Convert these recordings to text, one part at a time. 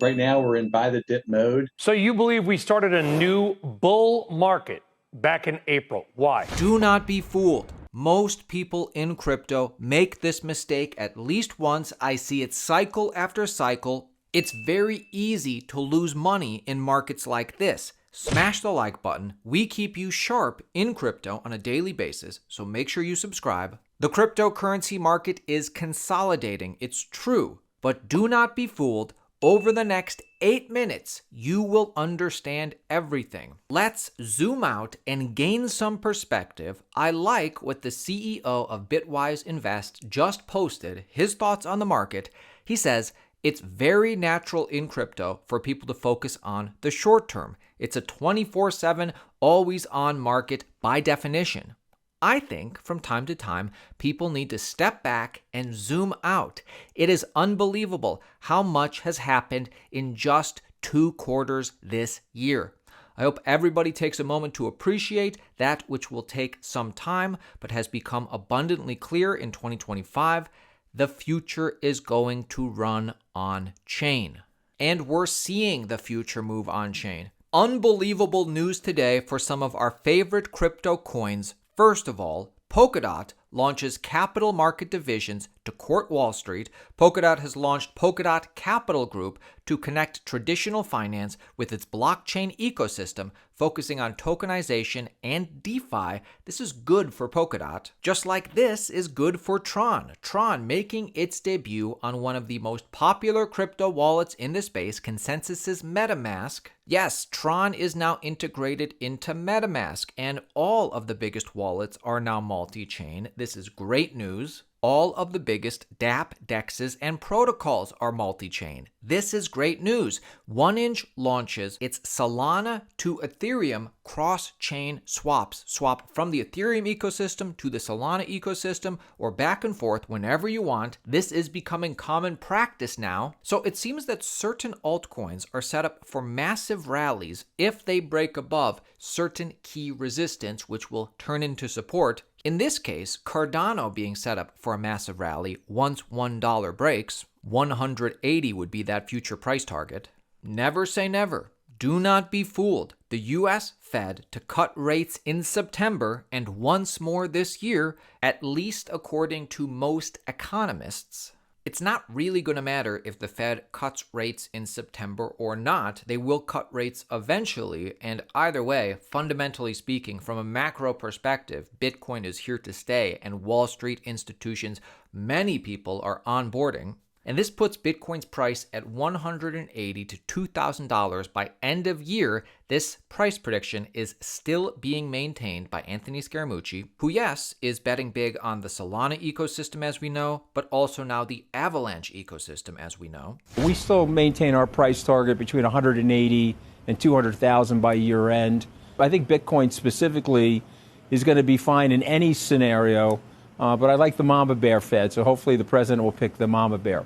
Right now, we're in buy the dip mode. So you believe we started a new bull market back in April. Why? Do not be fooled. Most people in crypto make this mistake at least once. I see it cycle after cycle. It's very easy to lose money in markets like this. Smash the like button. We keep you sharp in crypto on a daily basis, so make sure you subscribe. The cryptocurrency market is consolidating. It's true, but do not be fooled. Over the next 8 minutes, you will understand everything. Let's zoom out and gain some perspective. I like what the CEO of Bitwise Invest just posted, his thoughts on the market. He says, it's very natural in crypto for people to focus on the short term. It's a 24/7, always-on market by definition. I think from time to time, people need to step back and zoom out. It is unbelievable how much has happened in just 2 quarters this year. I hope everybody takes a moment to appreciate that which will take some time, but has become abundantly clear in 2025. The future is going to run on chain. And we're seeing the future move on chain. Unbelievable news today for some of our favorite crypto coins. First of all, Polkadot launches capital market divisions to court Wall Street. Polkadot has launched Polkadot Capital Group to connect traditional finance with its blockchain ecosystem, focusing on tokenization and DeFi. This is good for Polkadot, just like this is good for Tron. Tron making its debut on one of the most popular crypto wallets in the space, Consensus's MetaMask. Yes, Tron is now integrated into MetaMask, and all of the biggest wallets are now multi-chain. This is great news. All of the biggest dApp, DEXs, and protocols are multi-chain. This is great news. 1inch launches its Solana to Ethereum cross-chain swaps. Swap from the Ethereum ecosystem to the Solana ecosystem or back and forth whenever you want. This is becoming common practice now. So it seems that certain altcoins are set up for massive rallies if they break above certain key resistance, which will turn into support. In this case, Cardano being set up for a massive rally once $1 breaks. 180 would be that future price target. Never say never. Do not be fooled. The US Fed to cut rates in September and once more this year, at least according to most economists. It's not really going to matter if the Fed cuts rates in September or not. They will cut rates eventually, and either way, fundamentally speaking, from a macro perspective, Bitcoin is here to stay, and Wall Street institutions, many people are onboarding. And this puts Bitcoin's price at $180 to $2,000 by end of year. This price prediction is still being maintained by Anthony Scaramucci, who, yes, is betting big on the Solana ecosystem as we know, but also now the Avalanche ecosystem as we know. We still maintain our price target between 180 and 200,000 by year end. I think Bitcoin specifically is going to be fine in any scenario. But I like the mama bear Fed, so hopefully the president will pick the mama bear.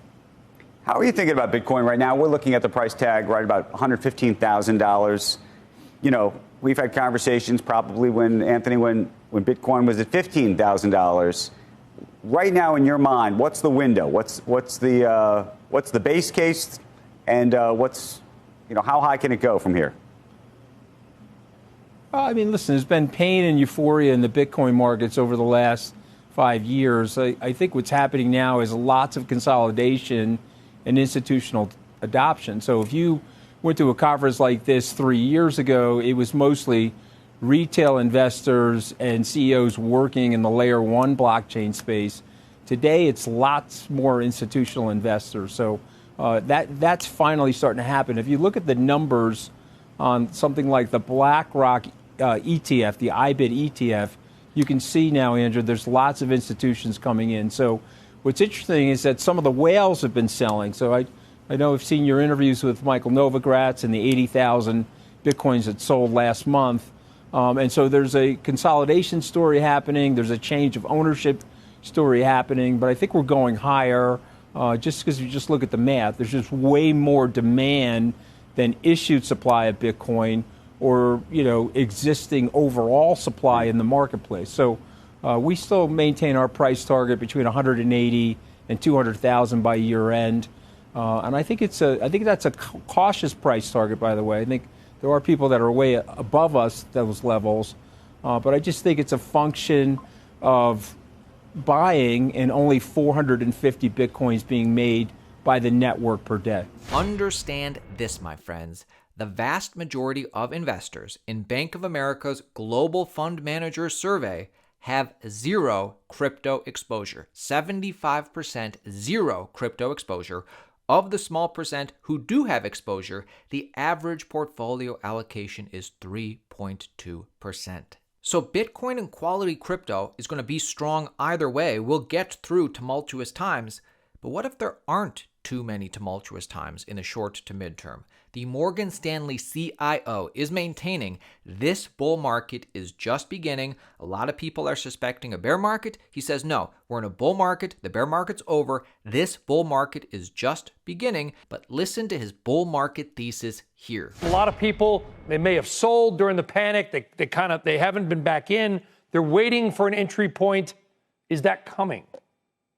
How are you thinking about Bitcoin right now? We're looking at the price tag right about $115,000. You know, we've had conversations probably when Bitcoin was at $15,000. Right now, in your mind, what's the window? What's the base case, and how high can it go from here? I mean, listen, there's been pain and euphoria in the Bitcoin markets over the last 5 years. I think what's happening now is lots of consolidation and institutional adoption. So if you went to a conference like this 3 years ago, it was mostly retail investors and CEOs working in the layer 1 blockchain space. Today, it's lots more institutional investors. So that's finally starting to happen. If you look at the numbers on something like the BlackRock ETF, the IBIT ETF, you can see now, Andrew, there's lots of institutions coming in. So what's interesting is that some of the whales have been selling. So I know I've seen your interviews with Michael Novogratz and the 80,000 Bitcoins that sold last month. And so there's a consolidation story happening. There's a change of ownership story happening. But I think we're going higher just because you just look at the math. There's just way more demand than issued supply of Bitcoin or, existing overall supply in the marketplace. So we still maintain our price target between 180 and 200,000 by year end. And I think that's a cautious price target, by the way. I think there are people that are way above us, those levels. But I just think it's a function of buying and only 450 Bitcoins being made by the network per day. Understand this, my friends. The vast majority of investors in Bank of America's Global Fund Managers survey have zero crypto exposure. 75% zero crypto exposure. Of the small percent who do have exposure, the average portfolio allocation is 3.2%. So Bitcoin and quality crypto is going to be strong either way. We'll get through tumultuous times. But what if there aren't too many tumultuous times in the short to midterm? The Morgan Stanley CIO is maintaining this bull market is just beginning. A lot of people are suspecting a bear market. He says, no, we're in a bull market. The bear market's over. This bull market is just beginning. But listen to his bull market thesis here. A lot of people, they may have sold during the panic. They haven't been back in. They're waiting for an entry point. Is that coming?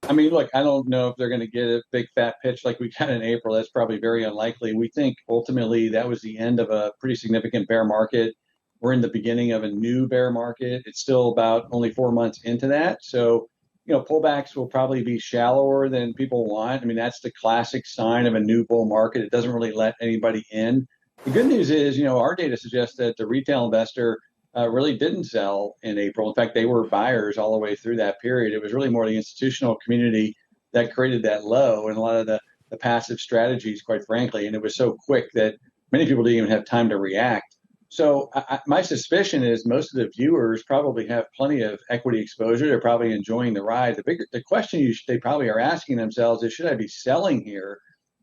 I mean, look, I don't know if they're going to get a big fat pitch like we got in April. That's probably very unlikely. We think ultimately that was the end of a pretty significant bear market. We're in the beginning of a new bear market. It's still about only 4 months into that. So, pullbacks will probably be shallower than people want. I mean, that's the classic sign of a new bull market. It doesn't really let anybody in. The good news is, our data suggests that the retail investor really didn't sell in April. In fact, they were buyers all the way through that period. It was really more the institutional community that created that low and a lot of the passive strategies, quite frankly. And it was so quick that many people didn't even have time to react. So my suspicion is most of the viewers probably have plenty of equity exposure. They're probably enjoying the ride. The question they probably are asking themselves is, should I be selling here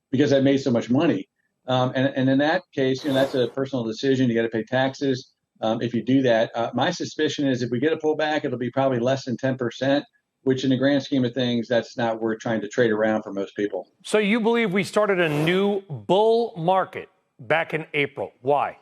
because I made so much money? And in that case, that's a personal decision. You got to pay taxes. If you do that, my suspicion is if we get a pullback, it'll be probably less than 10%, which in the grand scheme of things, that's not worth trying to trade around for most people. So you believe we started a new bull market back in April. Why?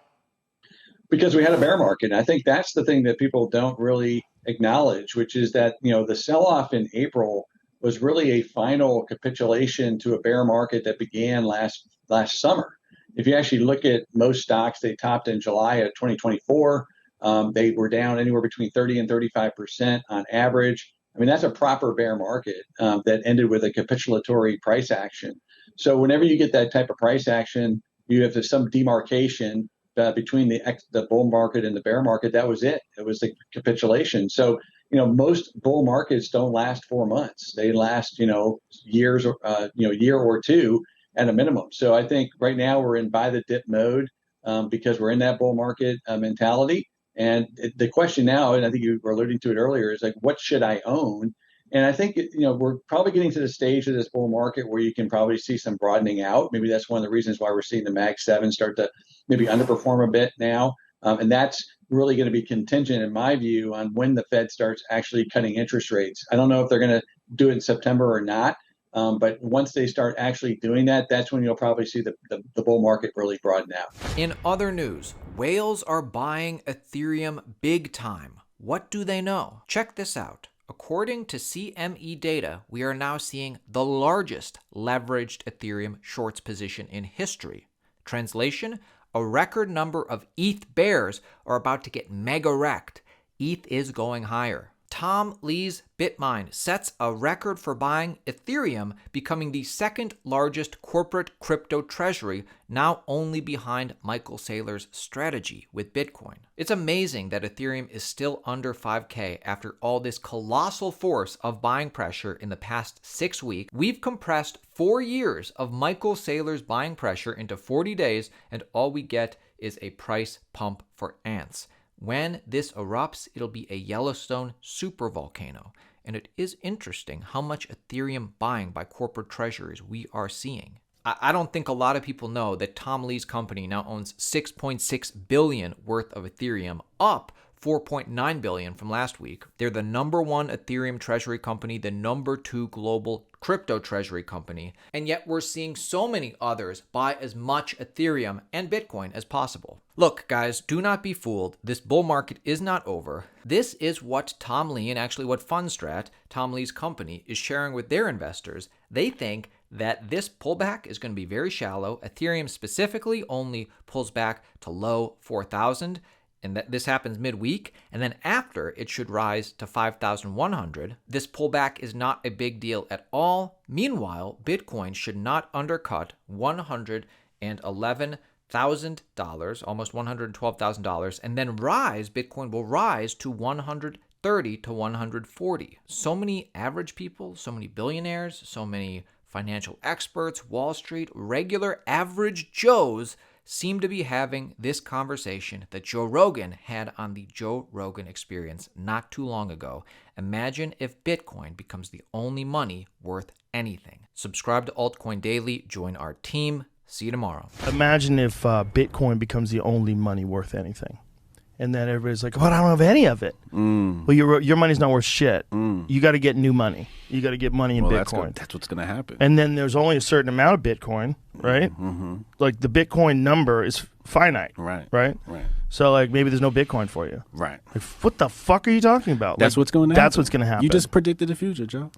Because we had a bear market. And I think that's the thing that people don't really acknowledge, which is that, the sell-off in April was really a final capitulation to a bear market that began last summer. If you actually look at most stocks, they topped in July of 2024. They were down anywhere between 30 and 35% on average. I mean, that's a proper bear market that ended with a capitulatory price action. So whenever you get that type of price action, you have some demarcation between the bull market and the bear market. That was it. It was the capitulation. So, most bull markets don't last 4 months. They last, years, year or two at a minimum. So I think right now we're in buy the dip mode because we're in that bull market mentality. And the question now, and I think you were alluding to it earlier, is like, what should I own? And I think, we're probably getting to the stage of this bull market where you can probably see some broadening out. Maybe that's one of the reasons why we're seeing the Mag 7 start to maybe underperform a bit now. And that's really going to be contingent, in my view, on when the Fed starts actually cutting interest rates. I don't know if they're going to do it in September or not. But once they start actually doing that, that's when you'll probably see the bull market really broaden out. In other news, whales are buying Ethereum big time. What do they know? Check this out. According to CME data, we are now seeing the largest leveraged Ethereum shorts position in history. Translation, a record number of ETH bears are about to get mega wrecked. ETH is going higher. Tom Lee's BitMine sets a record for buying Ethereum, becoming the second largest corporate crypto treasury, now only behind Michael Saylor's strategy with Bitcoin. It's amazing that Ethereum is still under 5K after all this colossal force of buying pressure in the past 6 weeks. We've compressed 4 years of Michael Saylor's buying pressure into 40 days, and all we get is a price pump for ants. When this erupts, it'll be a Yellowstone supervolcano. And it is interesting how much Ethereum buying by corporate treasuries we are seeing. I don't think a lot of people know that Tom Lee's company now owns $6.6 billion worth of Ethereum, up $4.9 billion from last week. They're the number one Ethereum treasury company, the number two global crypto treasury company, and yet we're seeing so many others buy as much Ethereum and Bitcoin as possible. Look, guys, do not be fooled. This bull market is not over. This is what Tom Lee, and actually what Fundstrat, Tom Lee's company, is sharing with their investors. They think that this pullback is going to be very shallow. Ethereum specifically only pulls back to low 4,000, and that this happens midweek, and then after it should rise to 5,100. This pullback is not a big deal at all. Meanwhile, Bitcoin should not undercut $111,000, almost $112,000, and then Bitcoin will rise to 130 to 140. So many average people, so many billionaires, so many financial experts, Wall Street, regular average Joes seem to be having this conversation that Joe Rogan had on the Joe Rogan Experience not too long ago. Imagine if Bitcoin becomes the only money worth anything. Subscribe to Altcoin Daily, join our team. See you tomorrow. Imagine if Bitcoin becomes the only money worth anything. And then everybody's like, but I don't have any of it. Well, your money's not worth shit. You got to get new money. You got to get money in Bitcoin. That's what's going to happen. And then there's only a certain amount of Bitcoin, right? Like the Bitcoin number is finite. Right. So like maybe there's no Bitcoin for you. Right. Like, what the fuck are you talking about? That's what's going to happen. That's what's going to happen. You just predicted the future, Joe.